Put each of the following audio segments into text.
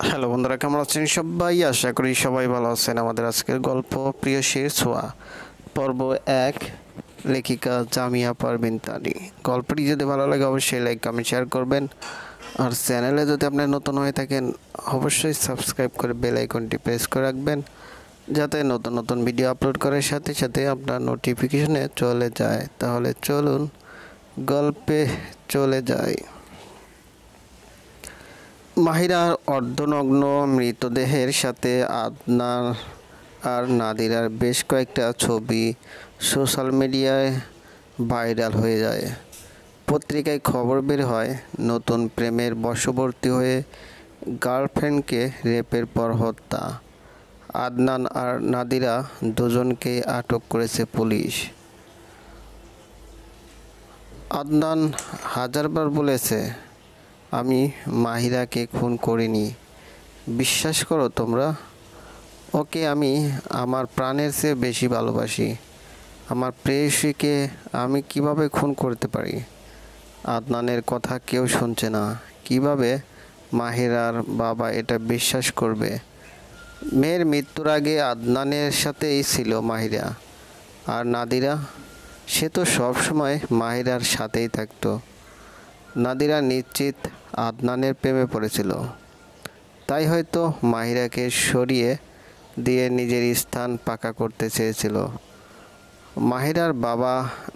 Hello বন্ধুরা, কেমন আছেন সবাই? আশা করি সবাই ভালো আছেন। আমাদের আজকের গল্প প্রিয়সীর ছোঁয়া পর্ব 1, লেখিকা জামিয়া পারভিন তানি। গল্পটি যদি ভালো লাগে অবশ্যই লাইক কমেন্ট শেয়ার করবেন, আর চ্যানেলে যদি আপনি নতুন হয়ে থাকেন অবশ্যই সাবস্ক্রাইব করে বেল আইকনটি প্রেস করে রাখবেন, যাতে নতুন নতুন ভিডিও আপলোড করার সাথে সাথে আপনার নোটিফিকেশনে চলে যায়। তাহলে চলুন গল্পে চলে যায়। মাহিরার অর্ধনগ্ন মৃতদেহের সাথে আদনান আর নাদিরার বেশ কয়েকটা ছবি সোশ্যাল মিডিয়ায় ভাইরাল হয়ে যায়। পত্রিকায় খবর বের হয়, নতুন প্রেমের বশবর্তী হয়ে গার্লফ্রেন্ডকে রেপের পর হত্যা। আদনান আর নাদিরা দুজনকে আটক করেছে পুলিশ। আদনান হাজারবার বলেছে, আমি মাহিরাকে খুন করিনি। বিশ্বাস করো তোমরা, ওকে আমি আমার প্রাণের চেয়ে বেশি ভালোবাসি। আমার প্রেয়সীকে আমি কিভাবে খুন করতে পারি? আদনানের কথা কেউ শুনছে না। কিভাবে মাহিরার বাবা এটা বিশ্বাস করবে? মেয়ের মৃত্যুর আগে আদনানের সাথেই ছিল মাহিরা। আর নাদিরা, সে তো সবসময় মাহিরার সাথেই থাকতো। নাদিরা নিশ্চিত আদনানের প্রেমে পড়েছিল, তাই হয়তো মাহিরাকে সরিয়ে দিয়ে নিজের স্থান পাকা করতে চেয়েছিল। মাহিরার বাবা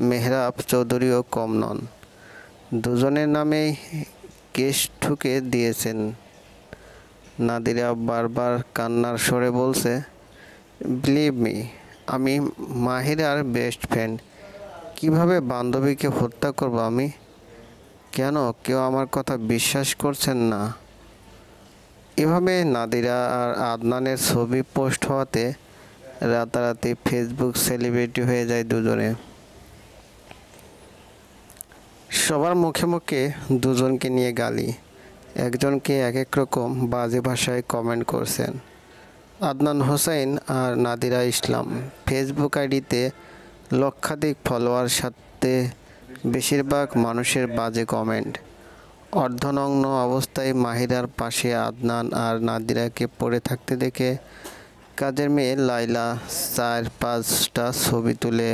মেহরাব চৌধুরীও কম নন, দুজনের নামেই কেস ঠুকে দিয়েছেন। নাদিরা বারবার কান্নার স্বরে বলছে, বিলিভ মি, আমি মাহিরার বেস্ট ফ্রেন্ড। কিভাবে বান্ধবীকে হত্যা করব আমি? কেন কেউ আমার কথা বিশ্বাস করছেন না? এভাবে নাদিরা আর আদনানের ছবি পোস্ট হওয়াতে রাতারাতি ফেসবুক সেলিব্রিটি হয়ে যায় দুজনে। সবার মুখে মুখে দুজনকে নিয়ে গালি, একজনকে এক এক রকম বাজে ভাষায় কমেন্ট করছেন। আদনান হোসেন আর নাদিরা ইসলাম ফেসবুক আইডিতে লক্ষাধিক ফলোয়ার, সাথে বেশিরভাগ মানুষের বাজে কমেন্ট। অর্ধনগ্ন অবস্থায় মাহিরার পাশে আদনান আর নাদিরাকে পড়ে থাকতে দেখে কাজের মেয়ে লাইলা 4-5টা ছবি তুলে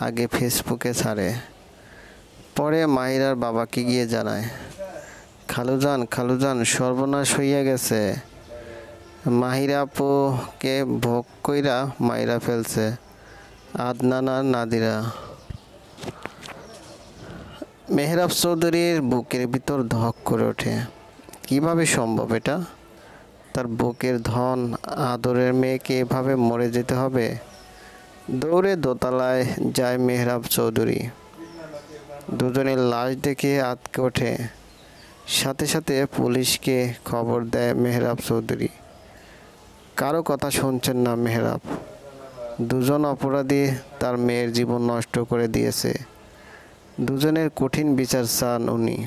আগে ফেসবুকে ছাড়ে, পরে মাহিরার বাবাকে গিয়ে জানায়, খালুজান সর্বনাশ হইয়া গেছে, মাহিরা আপুকে ভোগ কইরা মাইরা ফেলছে আদনান আর নাদিরা। মেহরাব চৌধুরীর বুকের ভিতর ধক করে ওঠে। কিভাবে সম্ভব এটা? তার বুকের ধন আদরের মেয়েকে এভাবে মরে যেতে হবে? দৌড়ে দোতলায় যায় মেহরাব চৌধুরী। দুজনের লাশ দেখে আঁতকে ওঠে। সাথে সাথে পুলিশকে খবর দেয় মেহরাব চৌধুরী। কারো কথা শুনছেন না মেহরাব। দুজন অপরাধী তার মেয়ের জীবন নষ্ট করে দিয়েছে। দুজনের কঠিন বিচার চান উনি।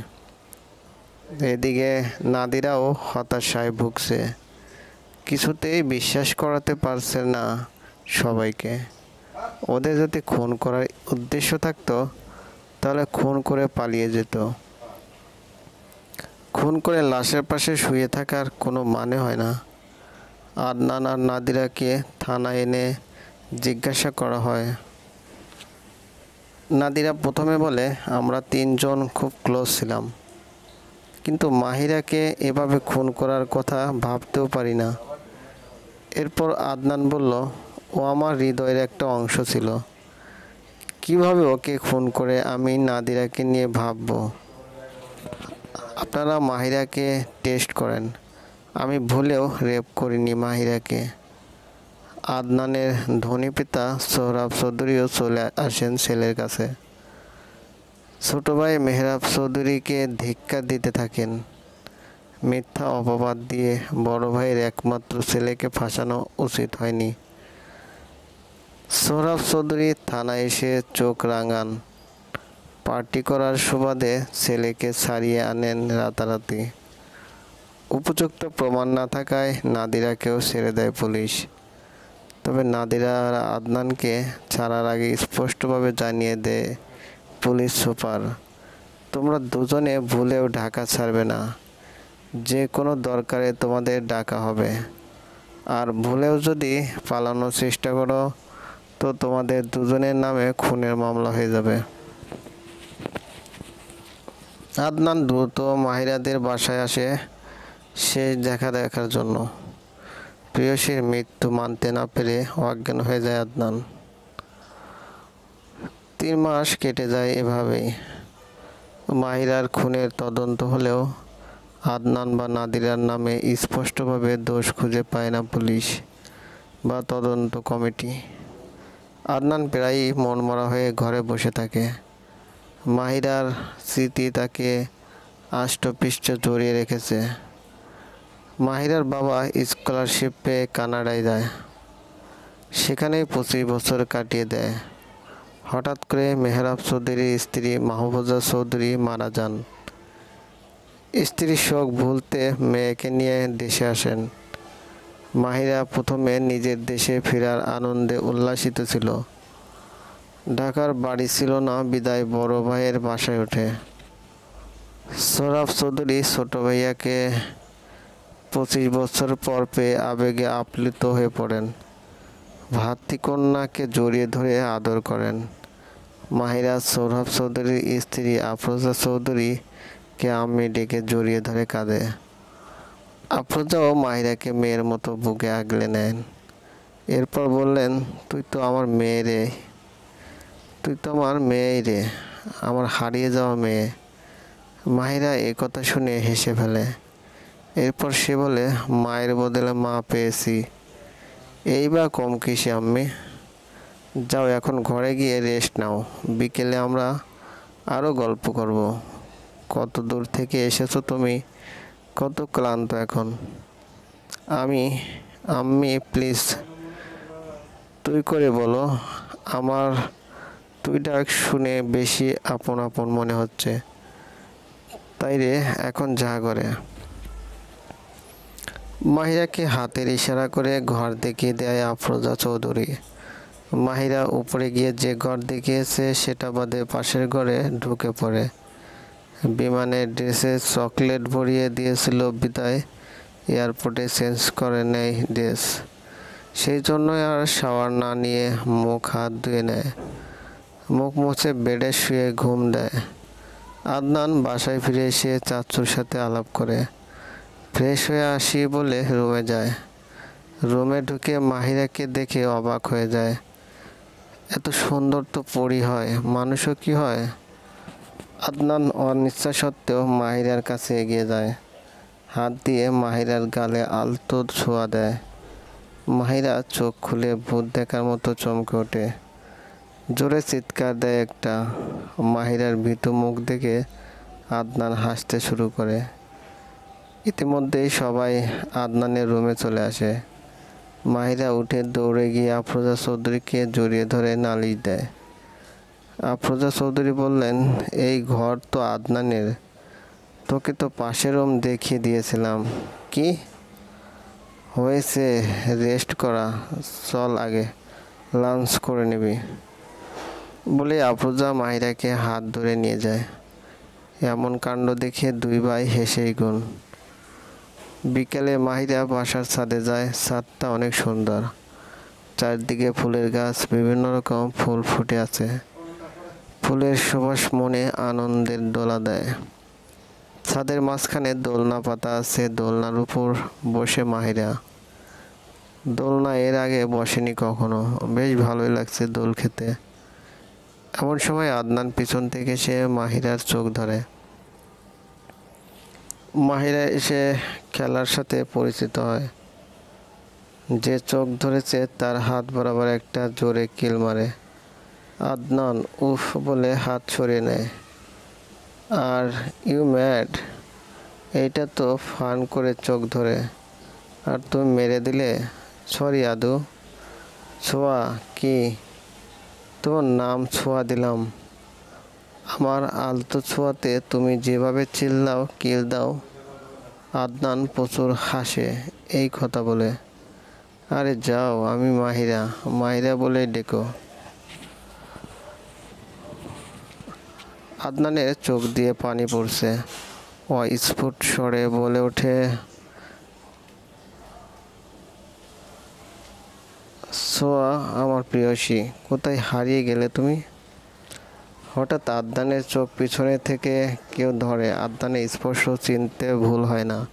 এদিকে নাদিরাও হতাশায় ভুগছে, কিছুতেই বিশ্বাস করাতে পারছে না সবাইকে। ওদের যদি খুন করার উদ্দেশ্য থাকতো তাহলে খুন করে পালিয়ে যেত। খুন করে লাশের পাশে শুয়ে থাকার কোনো মানে হয় না। আদনান আর নাদিরাকে থানায় এনে জিজ্ঞাসা করা হয়। নাদিরা প্রথমে বলে, আমরা তিনজন খুব ক্লোজ ছিলাম, কিন্তু মাহিরাকে এভাবে খুন করার কথা ভাবতেও পারি না। এরপর আদনান বলল, ও আমার হৃদয়ের একটা অংশ ছিল। কিভাবে ওকে খুন করে আমি নাদিরাকে নিয়ে ভাববো? আপনারা মাহিরাকে টেস্ট করেন, আমি ভুলেও রেপ করিনি মাহিরাকে। আদনানের ধনী পিতা সোহরাব চৌধুরীও চলে আসেন ছেলের কাছে। ছোট ভাই মেহরাব চৌধুরীকে ধিক্কার দিতে থাকেন। মিথ্যা অপবাদ দিয়ে বড় ভাইয়ের একমাত্র ছেলেকে ফাঁসানো উচিত হয়নি। সোহরাব চৌধুরী থানায় এসে চোখ রাঙান। পার্টি করার সুবাদে ছেলেকে ছাড়িয়ে আনেন রাতারাতি। উপযুক্ত প্রমাণ না থাকায় নাদিরাকেও ছেড়ে দেয় পুলিশ। তবে নাদিরা আর আদনানকে ছাড়ার আগে স্পষ্টভাবে জানিয়ে দেয় পুলিশ সুপার, তোমরা দুজনে ভুলেও ঢাকা ছাড়বে না। যে কোনো দরকারে তোমাদের ডাকা হবে। আর ভুলেও যদি পালানোর চেষ্টা করো তো তোমাদের দুজনের নামে খুনের মামলা হয়ে যাবে। আদনান দ্রুত মাহিরাদের বাসায় আসে শেষ দেখার জন্য। প্রেয়সীর মৃত্যু মানতে না পেরে অজ্ঞান হয়ে যায় আদনান। 3 মাস কেটে যায় এভাবেই। মাহিরার খুনের তদন্ত হলেও আদনান বা নাদিরার নামে স্পষ্টভাবে দোষ খুঁজে পায় না পুলিশ বা তদন্ত কমিটি। আদনান প্রায়ই মনমরা হয়ে ঘরে বসে থাকে। মাহিরার স্মৃতি তাকে আষ্টপৃষ্টে জড়িয়ে রেখেছে। মাহিরার বাবা স্কলারশিপ পেয়ে কানাডায় যায়, সেখানেই 25 বছর কাটিয়ে দেয়। হঠাৎ করে মেহরাব চৌধুরীর স্ত্রী মাহফুজা চৌধুরী মারা যান। স্ত্রীর শোক ভুলতে মেয়েকে নিয়ে দেশে আসেন। মাহিরা প্রথমে নিজের দেশে ফেরার আনন্দে উল্লাসিত ছিল। ঢাকার বাড়ি ছিল না বিদায় বড় ভাইয়ের বাসায় ওঠে। সোহরাব চৌধুরী ছোট ভাইয়াকে 25 বছর পর পেয়ে আবেগে আপ্লুত হয়ে পড়েন। ভাতৃকন্যাকে জড়িয়ে ধরে আদর করেন। মাহিরা সোহরাব চৌধুরীর স্ত্রী আফরোজা চৌধুরীকে আম্মি ডেকে জড়িয়ে ধরে কাঁদে। আফরোজাও মাহিরাকে মেয়ের মতো বুকে আগলে নেন। এরপর বললেন, তুই তো আমার মেয়ে রে, তুই তো আমার মেয়েই রে, আমার হারিয়ে যাওয়া মেয়ে। মাহিরা এ কথা শুনে হেসে ফেলে। এরপর সে বলে, মায়ের বদলে মা পেয়েছি, এই বা কম কিসে আম্মি। যাও এখন ঘরে গিয়ে রেস্ট নাও, বিকেলে আমরা আরও গল্প করব। কত দূর থেকে এসেছো তুমি, কত ক্লান্ত এখন। আম্মি প্লিজ তুই করে বলো, আমার তুই ডাক শুনে বেশি আপন আপন মনে হচ্ছে। তাই রে, এখন যা করে। মাহিরাকে হাতের ইশারা করে ঘর দেখিয়ে দেয় আফরোজা চৌধুরী। মাহিরা উপরে গিয়ে যে ঘর দেখিয়েছে সেটা বাদে পাশের ঘরে ঢুকে পড়ে। বিমানের ড্রেসে চকলেট ভরিয়ে দিয়েছিল বিদায় এয়ারপোর্টে চেঞ্জ করে নেয় ড্রেস। সেই জন্যই আর শাওয়ার না নিয়ে মুখ হাত ধুয়ে নেয়, মুখ মুছে বেডে শুয়ে ঘুম দেয়। আদনান বাসায় ফিরে এসে চাচুর সাথে আলাপ করে ফ্রেশ হয়ে আসি বলে রুমে যায়। রুমে ঢুকে মাহিরাকে দেখে অবাক হয়ে যায়। এত সুন্দর তো পরী হয়, মানুষও কি হয়। আদনান অনিচ্ছা সত্ত্বেও মাহিরার কাছে এগিয়ে যায়, হাত দিয়ে মাহিরার গালে আলতো ছোঁয়া দেয়। মাহিরা চোখ খুলে ভূত দেখার মতো চমকে ওঠে, জোরে চিৎকার দেয় একটা। মাহিরার ভীতু মুখ দেখে আদনান হাসতে শুরু করে। ইতিমধ্যেই সবাই আদনানের রুমে চলে আসে। মাহিরা উঠে দৌড়ে গিয়ে আফরোজা চৌধুরীকে জড়িয়ে ধরে নালিশ দেয়। আফরোজা চৌধুরী বললেন, এই ঘর তো আদনানের, তোকে তো পাশের রুম দেখিয়ে দিয়েছিলাম। কি হয়েছে, রেস্ট করা, চল আগে লাঞ্চ করে নিবি বলে আফরোজা মাহিরাকে হাত ধরে নিয়ে যায়। এমন কাণ্ড দেখে দুই ভাই হেসেই গুণ। বিকেলে মাহিরা বাসার ছাদে যায়। ছাদটা অনেক সুন্দর, চারদিকে ফুলের গাছ, বিভিন্ন রকম ফুল ফুটে আছে। ফুলের সুবাস মনে আনন্দের দোলা দেয়। ছাদের মাঝখানে দোলনা পাতা আছে, দোলনার উপর বসে মাহিরা। দোলনা এর আগে বসেনি কখনো, বেশ ভালোই লাগছে দোল খেতে। এমন সময় আদনান পিছন থেকে সে মাহিরার চোখ ধরে। মাহিরা এসে খেলার সাথে পরিচিত হয়। যে চোখ ধরেছে তার হাত বরাবর একটা জোরে কিল মারে। আদনান উফ বলে হাত সরিয়ে নেয়। আর ইউ ম্যাড, এইটা তো ফান করে চোখ ধরে, আর তুমি মেরে দিলে। সরি আদু। ছোঁয়া কি? তোমার নাম ছোঁয়া দিলাম। আমার আলতো ছোঁয়াতে তুমি যেভাবে চিল্লাও, কিল দাও। আদনান প্রচুর হাসে এই কথা বলে। আরে যাও, আমি মাহিরা, মাহিরা বলে ডেকো। আদনানের চোখ দিয়ে পানি পড়ছে। অস্ফুট স্বরে বলে ওঠে, সোয়া আমার প্রেয়সী, কোথায় হারিয়ে গেলে তুমি? হঠাৎ আদনানের চোখ পিছনে থেকে কেউ ধরে। আদনানের স্পর্শ চিনতে ভুল হয় না।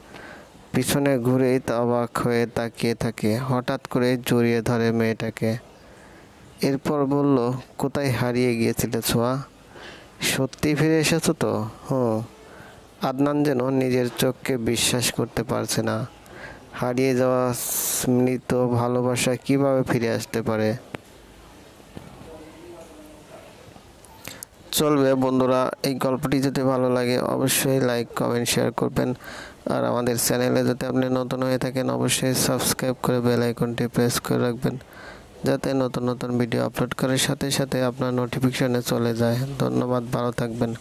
পিছনে ঘুরেই তা অবাক হয়ে তাকিয়ে থাকে। হঠাৎ করে জড়িয়ে ধরে মেয়েটাকে। এরপর বলল, কোথায় হারিয়ে গিয়েছিলে ছোঁয়া? সত্যি ফিরে এসেছো তো? হুম। আদনান যেন নিজের চোখকে বিশ্বাস করতে পারছে না। হারিয়ে যাওয়া স্মৃত ভালোবাসা কিভাবে ফিরে আসতে পারে? চলবে বন্ধুরা, এই গল্পটি যদি ভালো লাগে অবশ্যই লাইক কমেন্ট শেয়ার করবেন। আর আমাদের চ্যানেলে যদি আপনি নতুন হয়ে থাকেন অবশ্যই সাবস্ক্রাইব করে বেল আইকনটি প্রেস করে রাখবেন, যাতে নতুন নতুন ভিডিও আপলোড করার সাথে সাথে আপনার নোটিফিকেশনে চলে যায়। ধন্যবাদ, ভালো থাকবেন।